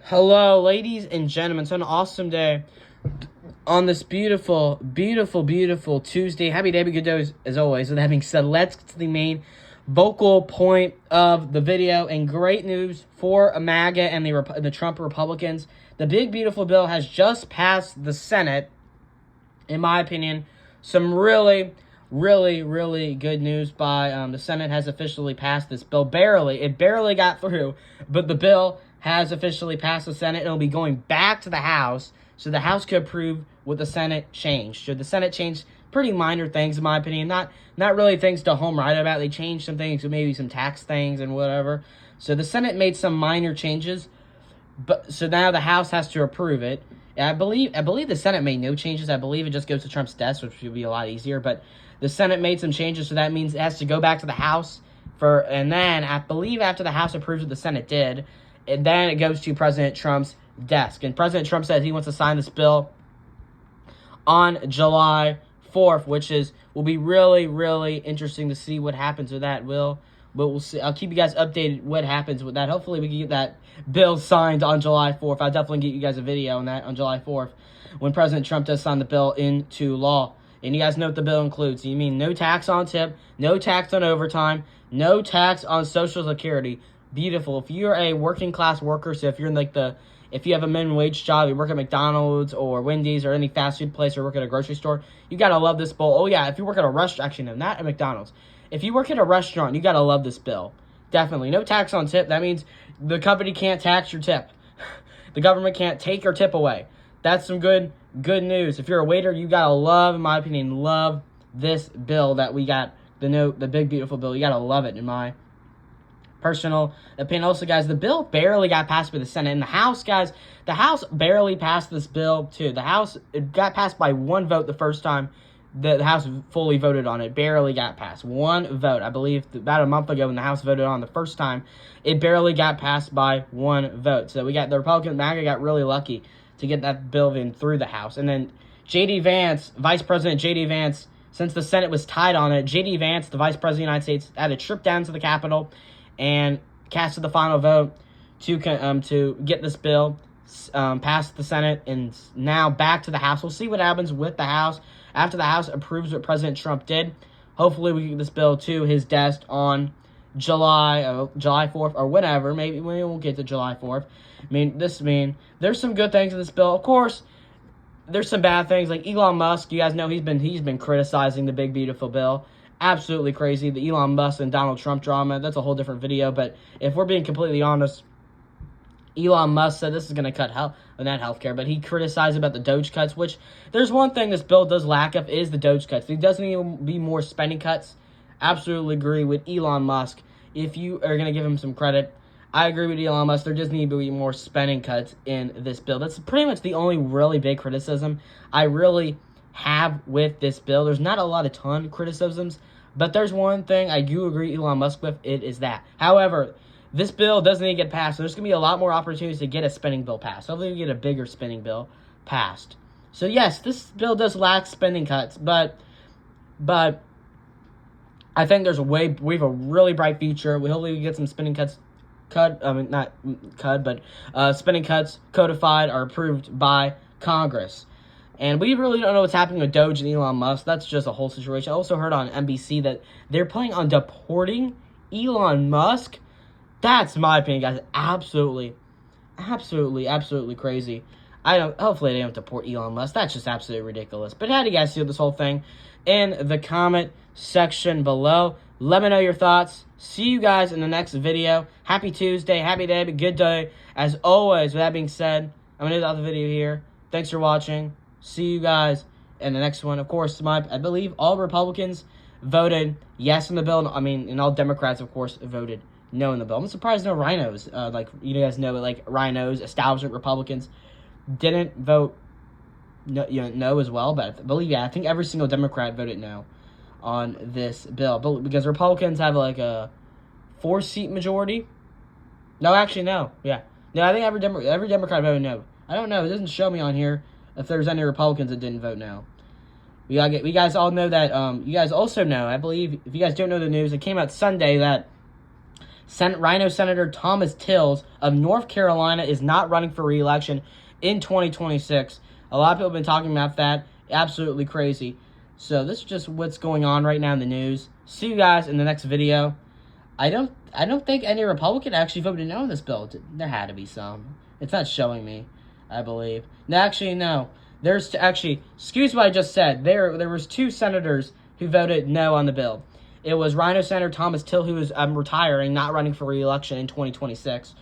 Hello, ladies and gentlemen. It's an awesome day on this beautiful, beautiful, beautiful Tuesday. Happy day, good day as always. With that being said, let's get to the main vocal point of the video. And great news for MAGA and the Trump Republicans. The big, beautiful bill has just passed the Senate. In my opinion, some really good news by the Senate has officially passed this bill. It barely got through, but the bill has officially passed the Senate. It'll be going back to the House, so the House could approve what the Senate changed. Should the Senate change pretty minor things, in my opinion, not really things to home right about. They changed some things, maybe some tax things and whatever. So the Senate made some minor changes, but so now the House has to approve it. I believe the Senate made no changes. I believe it just goes to Trump's desk, which would be a lot easier. But the Senate made some changes, so that means it has to go back to the House and then I believe after the House approves what the Senate did, and then it goes to President Trump's desk. And President Trump says he wants to sign this bill on July 4th, which will be really interesting to see what happens with that. But we'll see. I'll keep you guys updated what happens with that. Hopefully we can get that bill signed on July 4th. I'll definitely get you guys a video on that on July 4th when President Trump does sign the bill into law. And you guys know what the bill includes. You mean no tax on tip, no tax on overtime, no tax on Social Security. Beautiful. If you're a working class worker, so if you're in if you have a minimum wage job, you work at McDonald's or Wendy's or any fast food place or work at a grocery store, you gotta love this bill. Oh yeah, if you work at a restaurant, actually no, not at McDonald's. If you work at a restaurant, you gotta love this bill. Definitely. No tax on tip. That means the company can't tax your tip. The government can't take your tip away. That's some good news. If you're a waiter, you gotta love, in my opinion, love this bill that we got. The big beautiful bill. You gotta love it, in my personal opinion. Also, guys, the bill barely got passed by the Senate. And the House, guys, the House barely passed this bill too. The House, it got passed by one vote the first time the House fully voted on it. Barely got passed. One vote. I believe about a month ago when the House voted on the first time, it barely got passed by one vote. So we got the Republican MAGA got really lucky to get that bill in through the House. And then J.D. Vance, Vice President J.D. Vance, since the Senate was tied on it, J.D. Vance, the Vice President of the United States, had a trip down to the Capitol and casted the final vote to get this bill past the Senate and now back to the House. We'll see what happens with the House after the House approves what President Trump did. Hopefully we get this bill to his desk on July 4th or whenever. Maybe we won't get to July 4th. There's some good things in this bill. Of course, there's some bad things like Elon Musk. You guys know he's been criticizing the big beautiful bill. Absolutely crazy. The Elon Musk and Donald Trump drama, that's a whole different video. But if we're being completely honest, Elon Musk said this is going to cut healthcare, but he criticized about the Doge cuts, which there's one thing this bill does lack of is the Doge cuts. There doesn't even be more spending cuts. Absolutely agree with Elon Musk. If you are going to give him some credit, I agree with Elon Musk. There just need to be more spending cuts in this bill. That's pretty much the only really big criticism I really have with this bill. There's not a lot of ton of criticisms, but there's one thing I do agree Elon Musk with. It is that. However, this bill doesn't need to get passed. So there's going to be a lot more opportunities to get a spending bill passed. Hopefully we get a bigger spending bill passed. So yes, this bill does lack spending cuts, but I think we have a really bright future. Hopefully we get some spending cuts spending cuts codified or approved by Congress. And we really don't know what's happening with Doge and Elon Musk. That's just a whole situation. I also heard on NBC that they're planning on deporting Elon Musk. That's my opinion, guys. Absolutely crazy. Hopefully they don't deport Elon Musk. That's just absolutely ridiculous. But how do you guys feel this whole thing? In the comment section below. Let me know your thoughts. See you guys in the next video. Happy Tuesday. Happy day. Have a good day. As always, with that being said, I'm going to end the video here. Thanks for watching. See you guys in the next one. Of course, I believe all Republicans voted yes in the bill. And all Democrats, of course, voted no in the bill. I'm surprised no rhinos. Like you guys know, like rhinos, establishment Republicans didn't vote no as well. But I think every single Democrat voted no on this bill. But because Republicans have like a 4-seat majority. No, actually, no. Yeah. No, I think every Democrat voted no. I don't know. It doesn't show me on here if there's any Republicans that didn't vote no. We guys all know that. You guys also know, I believe, if you guys don't know the news, it came out Sunday that Rhino Senator Thomas Tills of North Carolina is not running for re-election in 2026. A lot of people have been talking about that. Absolutely crazy. So this is just what's going on right now in the news. See you guys in the next video. I don't think any Republican actually voted no on this bill. There had to be some. It's not showing me, I believe. No, actually, no. There's actually, excuse what I just said. There was 2 senators who voted no on the bill. It was Rhino Senator Thomas Till, who is retiring, not running for re-election in 2026.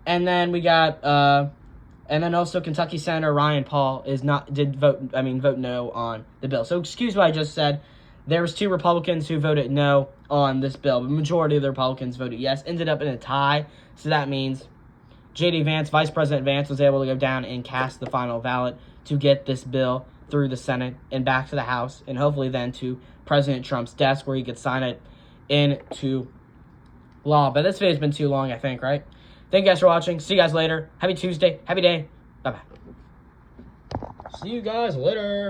And then we got, and then also Kentucky Senator Ryan Paul vote no on the bill. So excuse what I just said. There was 2 Republicans who voted no on this bill. The majority of the Republicans voted yes. Ended up in a tie. So that means J.D. Vance, Vice President Vance, was able to go down and cast the final ballot to get this bill through the Senate and back to the House, and hopefully then to President Trump's desk where he could sign it into law. But this video's been too long, I think, right? Thank you guys for watching. See you guys later. Happy Tuesday. Happy day. Bye-bye. See you guys later.